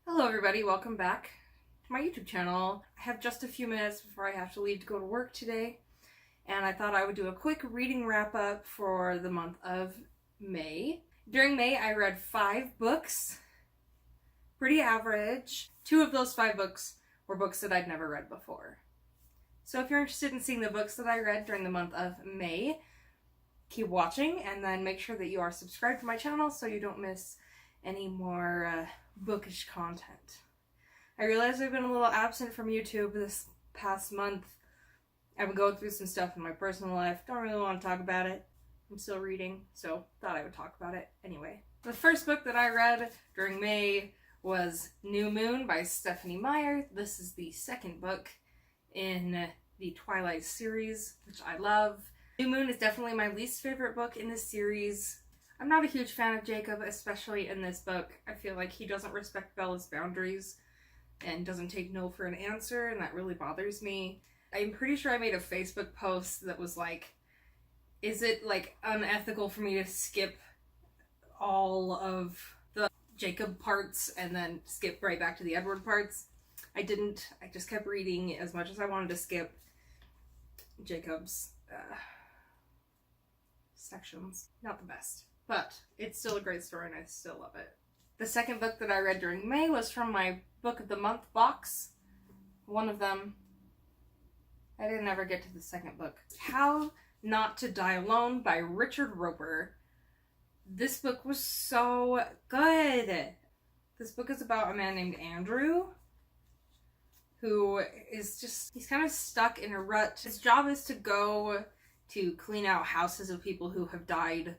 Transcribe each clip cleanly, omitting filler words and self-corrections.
Hello everybody, welcome back to my YouTube channel. I have just a few minutes before I have to leave to go to work today, and I thought I would do a quick reading wrap up for the month of May. During May I read 5 books, pretty average. 2 of those 5 books were books that I'd never read before. So if you're interested in seeing the books that I read during the month of May, keep watching and then make sure that you are subscribed to my channel so you don't miss any more bookish content. I realize I've been a little absent from YouTube this past month. I've been going through some stuff in my personal life. Don't really want to talk about it. I'm still reading, so thought I would talk about it anyway. The first book that I read during May was New Moon by Stephanie Meyer. This is the second book in the Twilight series, which I love. New Moon is definitely my least favorite book in this series. I'm not a huge fan of Jacob, especially in this book. I feel like he doesn't respect Bella's boundaries and doesn't take no for an answer, and that really bothers me. I'm pretty sure I made a Facebook post that was like, is it like unethical for me to skip all of the Jacob parts and then skip right back to the Edward parts? I didn't. I just kept reading as much as I wanted to skip Jacob's sections. Not the best. But it's still a great story and I still love it. The second book that I read during May was from my Book of the Month box. One of them. I didn't ever get to the second book. How Not to Die Alone by Richard Roper. This book was so good. This book is about a man named Andrew who is he's kind of stuck in a rut. His job is to go to clean out houses of people who have died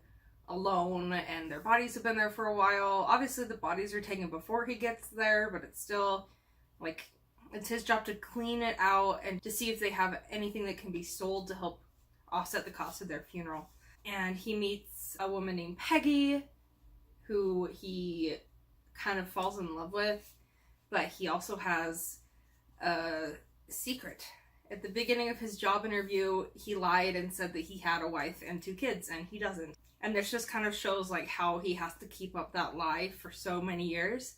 alone and their bodies have been there for a while. Obviously the bodies are taken before he gets there, but it's still like it's his job to clean it out and to see if they have anything that can be sold to help offset the cost of their funeral. And he meets a woman named Peggy who he kind of falls in love with, but he also has a secret. At the beginning of his job interview, he lied and said that he had a wife and 2 kids, and he doesn't. And this just kind of shows like how he has to keep up that lie for so many years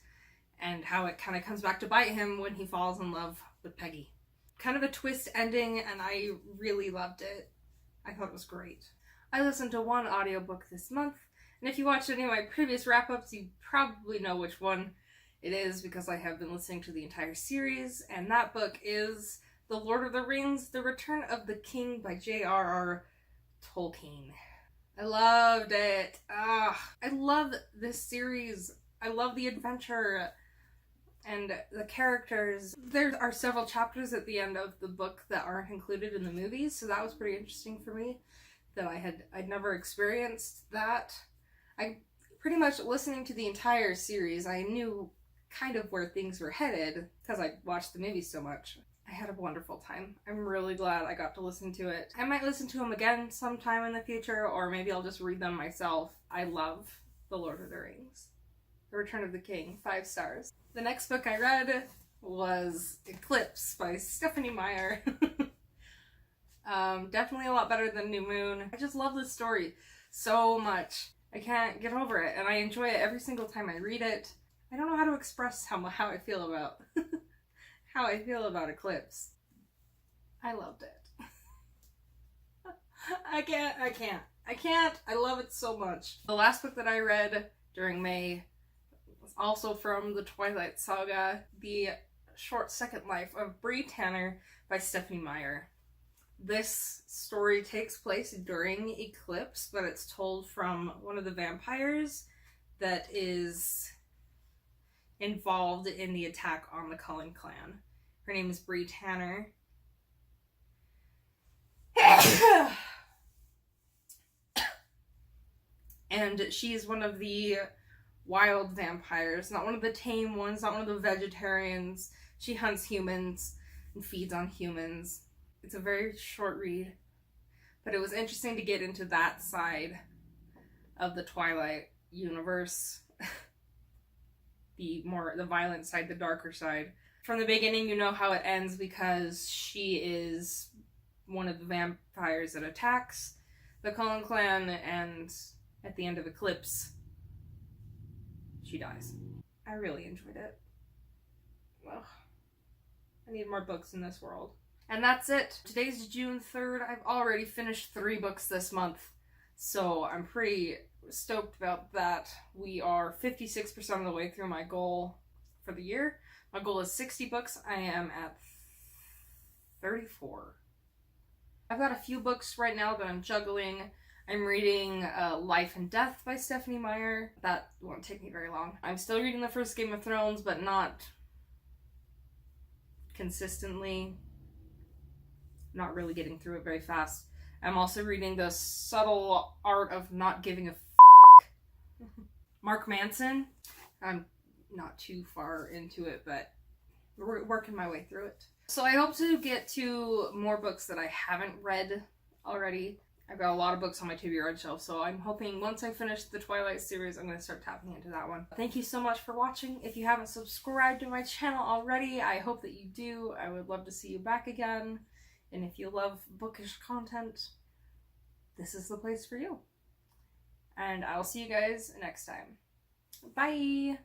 and how it kind of comes back to bite him when he falls in love with Peggy. Kind of a twist ending, and I really loved it. I thought it was great. I listened to 1 audiobook this month, and if you watched any of my previous wrap-ups, you probably know which one it is because I have been listening to the entire series, and that book is The Lord of the Rings, The Return of the King by J.R.R. Tolkien. I loved it. I love this series. I love the adventure and the characters. There are several chapters at the end of the book that aren't included in the movies, so that was pretty interesting for me that I'd never experienced that. I pretty much listening to the entire series, I knew kind of where things were headed because I watched the movies so much. I had a wonderful time. I'm really glad I got to listen to it. I might listen to them again sometime in the future, or maybe I'll just read them myself. I love The Lord of the Rings. The Return of the King, 5 stars. The next book I read was Eclipse by Stephanie Meyer. Definitely a lot better than New Moon. I just love this story so much. I can't get over it, and I enjoy it every single time I read it. I don't know how to express how I feel about how I feel about Eclipse. I loved it. I can't. I love it so much. The last book that I read during May was also from the Twilight Saga, The Short Second Life of Bree Tanner by Stephanie Meyer. This story takes place during Eclipse, but it's told from one of the vampires that is involved in the attack on the Cullen clan. Her name is Bree Tanner. And she's one of the wild vampires, not one of the tame ones, not one of the vegetarians. She hunts humans and feeds on humans. It's a very short read, but it was interesting to get into that side of the Twilight universe. The violent side, the darker side. From the beginning, you know how it ends because she is one of the vampires that attacks the Cullen clan, and at the end of Eclipse, she dies. I really enjoyed it. Ugh, I need more books in this world. And that's it. Today's June 3rd. I've already finished 3 books this month, so I'm pretty stoked about that. We are 56% of the way through my goal for the year. My goal is 60 books. I am at 34. I've got a few books right now that I'm juggling. I'm reading Life and Death by Stephanie Meyer. That won't take me very long. I'm still reading the first Game of Thrones, but not consistently. Not really getting through it very fast. I'm also reading The Subtle Art of Not Giving a Mark Manson. I'm not too far into it, but we're working my way through it. So I hope to get to more books that I haven't read already. I've got a lot of books on my to-be read shelf, so I'm hoping once I finish the Twilight series, I'm going to start tapping into that one. Thank you so much for watching. If you haven't subscribed to my channel already, I hope that you do. I would love to see you back again. And if you love bookish content, this is the place for you. And I'll see you guys next time. Bye!